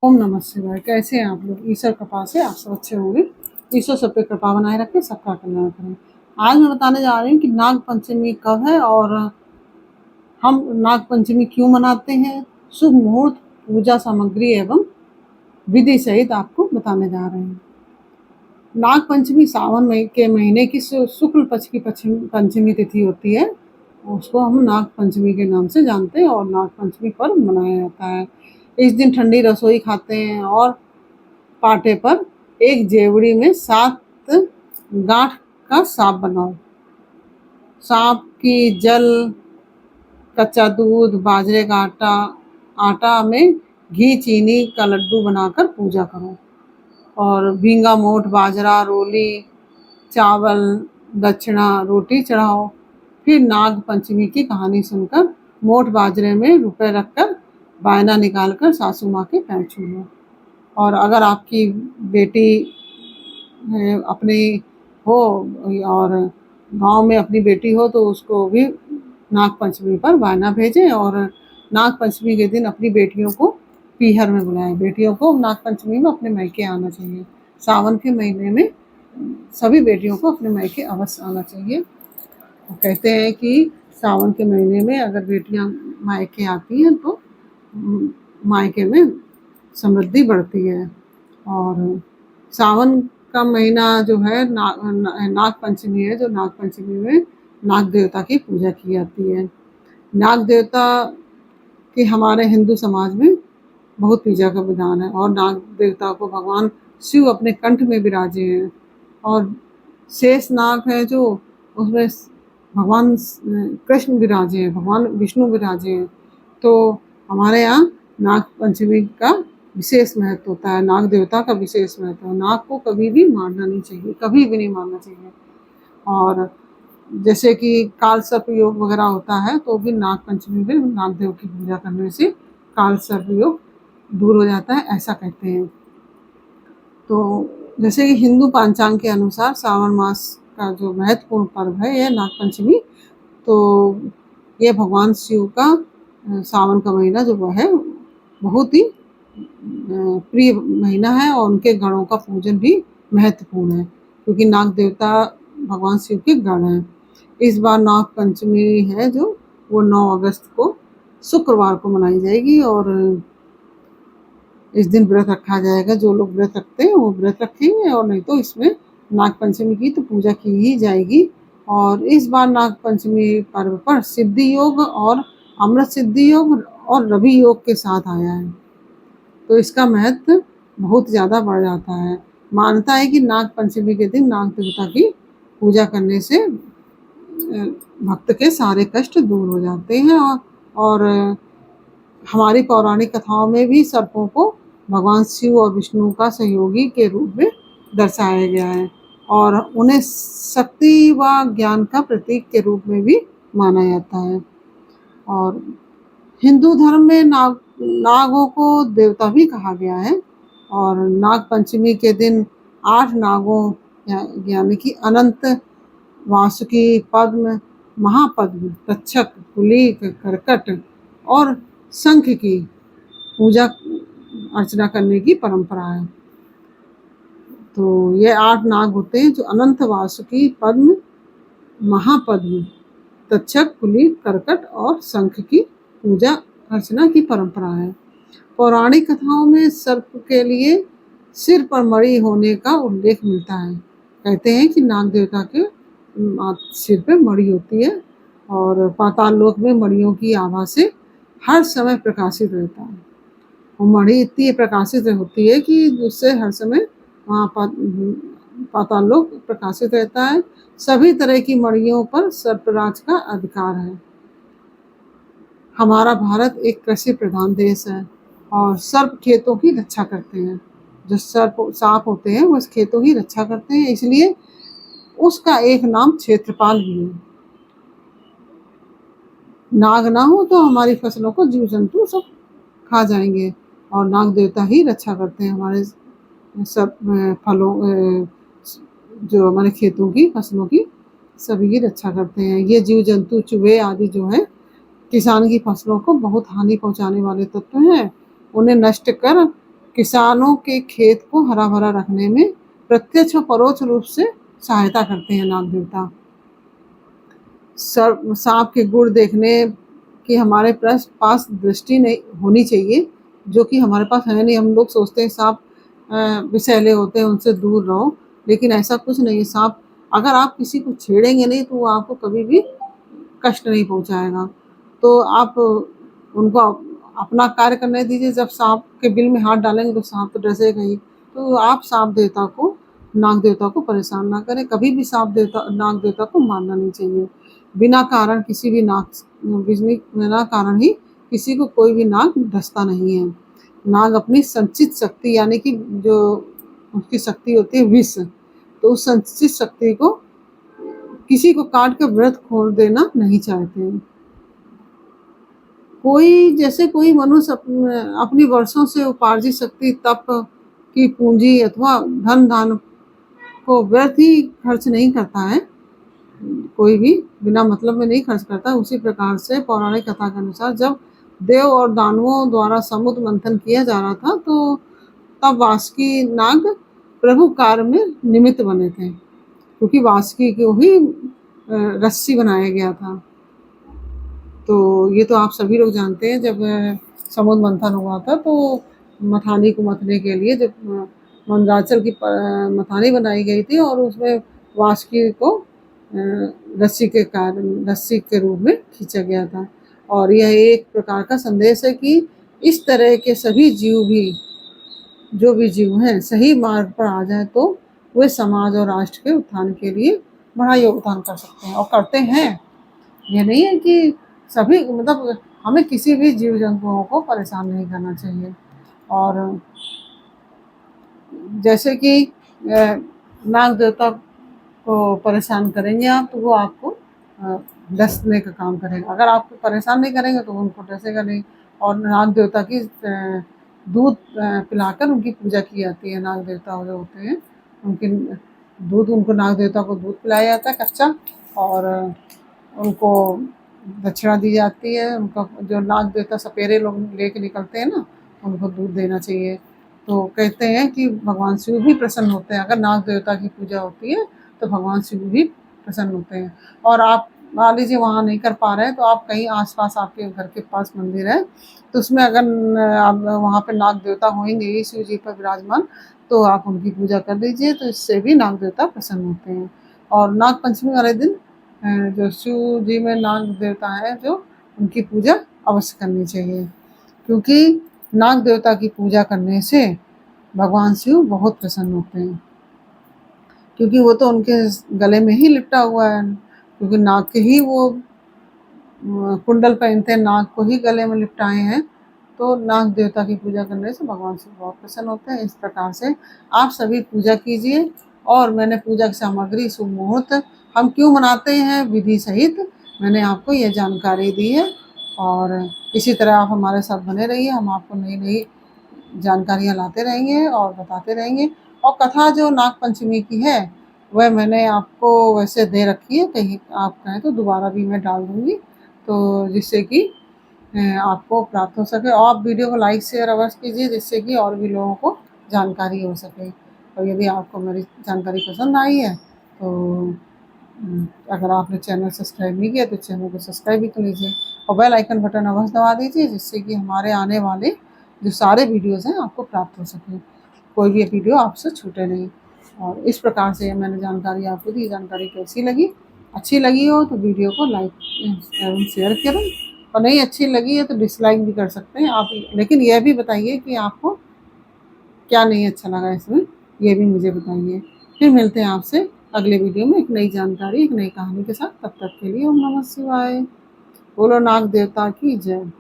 ओम नमः शिवाय। कैसे हैं आप लोग? ईश्वर कृपा से आप सब अच्छे होंगे। ईश्वर सब पे कृपा बनाए रखे, सबका कल्याण करें। आज मैं बताने जा रही हूँ कि नाग पंचमी कब है और हम नाग पंचमी क्यों मनाते हैं। शुभ मुहूर्त, पूजा सामग्री एवं विधि सहित आपको बताने जा रहे हैं। नाग पंचमी सावन के महीने की शुक्ल पक्ष की पंचमी तिथि होती है। उसको हम नाग पंचमी के नाम से जानते हैं और नाग पंचमी पर्व मनाया जाता है। इस दिन ठंडी रसोई खाते हैं और पाटे पर एक जेवड़ी में 7 गांठ का सांप बनाओ। सांप की जल, कच्चा दूध, बाजरे का आटा में घी चीनी का लड्डू बनाकर पूजा करो और भींगा मोठ, बाजरा, रोली, चावल, दक्षिणा, रोटी चढ़ाओ। फिर नाग पंचमी की कहानी सुनकर मोठ बाजरे में रुपए रखकर बायना निकालकर सासू माँ के पैर छू लो। और अगर आपकी बेटी अपनी हो और गांव में अपनी बेटी हो तो उसको भी नाग पंचमी पर बायना भेजें और नाग पंचमी के दिन अपनी बेटियों को पीहर में बुलाएं। बेटियों को नाग पंचमी में अपने मायके आना चाहिए। सावन के महीने में सभी बेटियों को अपने मायके अवश्य आना चाहिए। वो कहते हैं कि सावन के महीने में अगर बेटियां मायके आती हैं तो मायके में समृद्धि बढ़ती है। और सावन का महीना जो है नाग पंचमी है, जो नाग पंचमी में नाग देवता की पूजा की जाती है। नाग देवता की हमारे हिंदू समाज में बहुत पूजा का विधान है और नाग देवता को भगवान शिव अपने कंठ में विराजे हैं और शेष नाग है जो उसमें भगवान कृष्ण विराजे हैं, भगवान विष्णु विराजे हैं। तो हमारे यहाँ नाग पंचमी का विशेष महत्व होता है, नाग देवता का विशेष महत्व है। नाग को कभी भी मारना नहीं चाहिए, कभी भी नहीं मारना चाहिए। और जैसे कि काल सर्प योग वगैरह होता है तो भी नाग पंचमी में नाग देव की पूजा करने से काल सर्प योग दूर हो जाता है, ऐसा कहते हैं। तो जैसे कि हिंदू पंचांग के अनुसार सावन मास का जो महत्वपूर्ण पर्व है यह नाग पंचमी। तो ये भगवान शिव का सावन का महीना जो है बहुत ही प्रिय महीना है और उनके गणों का पूजन भी महत्वपूर्ण है क्योंकि नाग देवता भगवान शिव के गण हैं। इस बार नाग पंचमी है जो वो 9 अगस्त को शुक्रवार को मनाई जाएगी और इस दिन व्रत रखा जाएगा। जो लोग व्रत रखते हैं वो व्रत रखेंगे और नहीं तो इसमें नाग पंचमी की तो पूजा की ही जाएगी। और इस बार नाग पंचमी पर्व पर सिद्धि योग और अमृत सिद्धि योग और रवि योग के साथ आया है, तो इसका महत्व बहुत ज़्यादा बढ़ जाता है। मानता है कि नाग पंचमी के दिन नाग देवता की पूजा करने से भक्त के सारे कष्ट दूर हो जाते हैं। और हमारी पौराणिक कथाओं में भी सर्पों को भगवान शिव और विष्णु का सहयोगी के रूप में दर्शाया गया है और उन्हें शक्ति व ज्ञान का प्रतीक के रूप में भी माना जाता है। और हिंदू धर्म में नागों को देवता भी कहा गया है और नाग पंचमी के दिन 8 नागों यानी कि अनंत, वासुकी, पद्म, महापद्म, तक्षक, कुलिक, करकट और शंख की पूजा अर्चना करने की परंपरा है। तो ये 8 नाग होते हैं जो अनंत, वासुकी, पद्म, महापद्म, तक्षक, कुलिक, करकट और शंख की पूजा अर्चना की परंपरा है। पौराणिक कथाओं में सर्प के लिए सिर पर मणि होने का उल्लेख मिलता है। कहते हैं कि नाग देवता के सिर पे मणि होती है और पाताल लोक में मणियों की आभा से हर समय प्रकाशित रहता है। वो मणि इतनी प्रकाशित होती है कि उससे हर समय वहाँ पाताल लोक प्रकाशित रहता है। सभी तरह की मणियों पर सर्पराज का अधिकार है। हमारा भारत एक कृषि प्रधान देश है और सर्प खेतों की रक्षा करते हैं। जो सांप होते हैं वो खेतों की रक्षा करते हैं, इसलिए उसका एक नाम क्षेत्रपाल भी है। नाग ना हो तो हमारी फसलों को जीव जंतु सब खा जाएंगे और नाग देवता ही रक्षा करते हैं हमारे सब फलों, जो हमारे खेतों की फसलों की सभी की रक्षा करते हैं। ये जीव जंतु, चूहे आदि जो है किसान की फसलों को बहुत हानि पहुंचाने वाले तत्व हैं। उन्हें नष्ट कर किसानों के खेत को हरा भरा रखने में प्रत्यक्ष और परोक्ष रूप से सहायता करते हैं नाग देवता। सांप के गुण देखने की हमारे पास दृष्टि नहीं होनी चाहिए, जो कि हमारे पास है नहीं। हम लोग सोचते हैं सांप विषैले होते हैं, उनसे दूर रहो, लेकिन ऐसा कुछ नहीं है। सांप अगर आप किसी को छेड़ेंगे नहीं तो वो आपको कभी भी कष्ट नहीं पहुंचाएगा। तो आप उनको अपना कार्य करने दीजिए। जब सांप के बिल में हाथ डालेंगे तो सांप तो डसेगा ही। तो आप सांप देवता को, नाग देवता को परेशान ना करें। कभी भी सांप देवता, नाग देवता को मारना नहीं चाहिए। बिना कारण किसी भी बिना कारण ही किसी को कोई भी नाग डसता नहीं है। नाग अपनी संचित शक्ति, यानी कि जो उसकी शक्ति होती है विष, तो उस संचित शक्ति को किसी को काट के व्रत खोल देना नहीं चाहते हैं। कोई मनुष्य अपनी वर्षों से उपार्जित शक्ति, तप की पूंजी अथवा धन दान को व्यर्थ ही खर्च नहीं करता है। कोई भी बिना मतलब में नहीं खर्च करता। उसी प्रकार से पौराणिक कथा के अनुसार जब देव और दानवों द्वारा समुद्र मंथन किया जा रहा था, तो तब वासुकी नाग प्रभु कार्य में निमित्त बने थे, क्योंकि वासुकी को ही रस्सी बनाया गया था। तो ये तो आप सभी लोग जानते हैं। जब समुद्र मंथन हुआ था तो मथानी को मथने के लिए जब मंदराचल की मथानी बनाई गई थी और उसमें वासुकी को रस्सी के रूप में खींचा गया था। और यह एक प्रकार का संदेश है कि इस तरह के सभी जीव भी, जो भी जीव हैं, सही मार्ग पर आ जाए तो वे समाज और राष्ट्र के उत्थान के लिए बड़ा योगदान कर सकते हैं और करते हैं। ये नहीं है कि सभी, मतलब हमें किसी भी जीव जंतुओं को परेशान नहीं करना चाहिए। और जैसे कि नाग देवता को परेशान करेंगे आप, तो वो आपको डसने का काम करेगा। अगर आपको परेशान नहीं करेंगे तो उनको डसेगा नहीं। और नाग देवता की दूध पिलाकर उनकी पूजा की जाती है। नाग देवता जो होते हैं उनको नाग देवता को दूध पिलाया जाता है कच्चा, और उनको दक्षिणा दी जाती है। उनका जो नाग देवता सपेरे लोग लेके निकलते हैं ना, उनको दूध देना चाहिए। तो कहते हैं कि भगवान शिव भी प्रसन्न होते हैं। अगर नाग देवता की पूजा होती है तो भगवान शिव भी प्रसन्न होते हैं। और आप मान लीजिए वहाँ नहीं कर पा रहे हैं, तो आप कहीं आसपास, आपके घर के पास मंदिर है, तो उसमें अगर आप वहाँ पे नाग देवता होंगे ही शिव जी पर विराजमान, तो आप उनकी पूजा कर दीजिए, तो इससे भी नाग देवता प्रसन्न होते हैं। और नाग पंचमी वाले दिन जो शिव जी में नाग देवता है, जो उनकी पूजा अवश्य करनी चाहिए, क्योंकि नाग देवता की पूजा करने से भगवान शिव बहुत प्रसन्न होते हैं। क्योंकि वो तो उनके गले में ही लिपटा हुआ है, क्योंकि नाग के ही वो कुंडल पहनते हैं, नाग को ही गले में लिपटाए हैं। तो नाग देवता की पूजा करने से भगवान शिव बहुत प्रसन्न होते हैं। इस प्रकार से आप सभी पूजा कीजिए। और मैंने पूजा की सामग्री, शुभ मुहूर्त, हम क्यों मनाते हैं विधि सहित, मैंने आपको यह जानकारी दी है। और इसी तरह आप हमारे साथ बने रहिए। हम आपको नई नई जानकारियाँ लाते रहेंगे और बताते रहेंगे। और कथा जो नाग पंचमी की है वह मैंने आपको वैसे दे रखी है, कहीं आप कहें तो दोबारा भी मैं डाल दूँगी, तो जिससे कि आपको प्राप्त हो सके। और आप वीडियो को लाइक शेयर अवश्य कीजिए, जिससे कि और भी लोगों को जानकारी हो सके। और यदि आपको मेरी जानकारी पसंद आई है तो अगर आपने चैनल सब्सक्राइब नहीं किया तो चैनल को सब्सक्राइब भी कर लीजिए और बेल आइकन बटन अवश्य दबा दीजिए, जिससे कि हमारे आने वाले जो सारे वीडियोज़ हैं आपको प्राप्त हो सके, कोई भी वीडियो आपसे छूटे नहीं। और इस प्रकार से मैंने जानकारी आपको दी। जानकारी कैसी लगी? अच्छी लगी हो तो वीडियो को लाइक एवं शेयर करें, और नहीं अच्छी लगी है तो डिसलाइक भी कर सकते हैं आप। लेकिन यह भी बताइए कि आपको क्या नहीं अच्छा लगा इसमें, ये भी मुझे बताइए। फिर मिलते हैं आपसे अगले वीडियो में एक नई जानकारी, एक नई कहानी के साथ। तब तक के लिए ओम नमः शिवाय। बोलो नाग देवता की जय।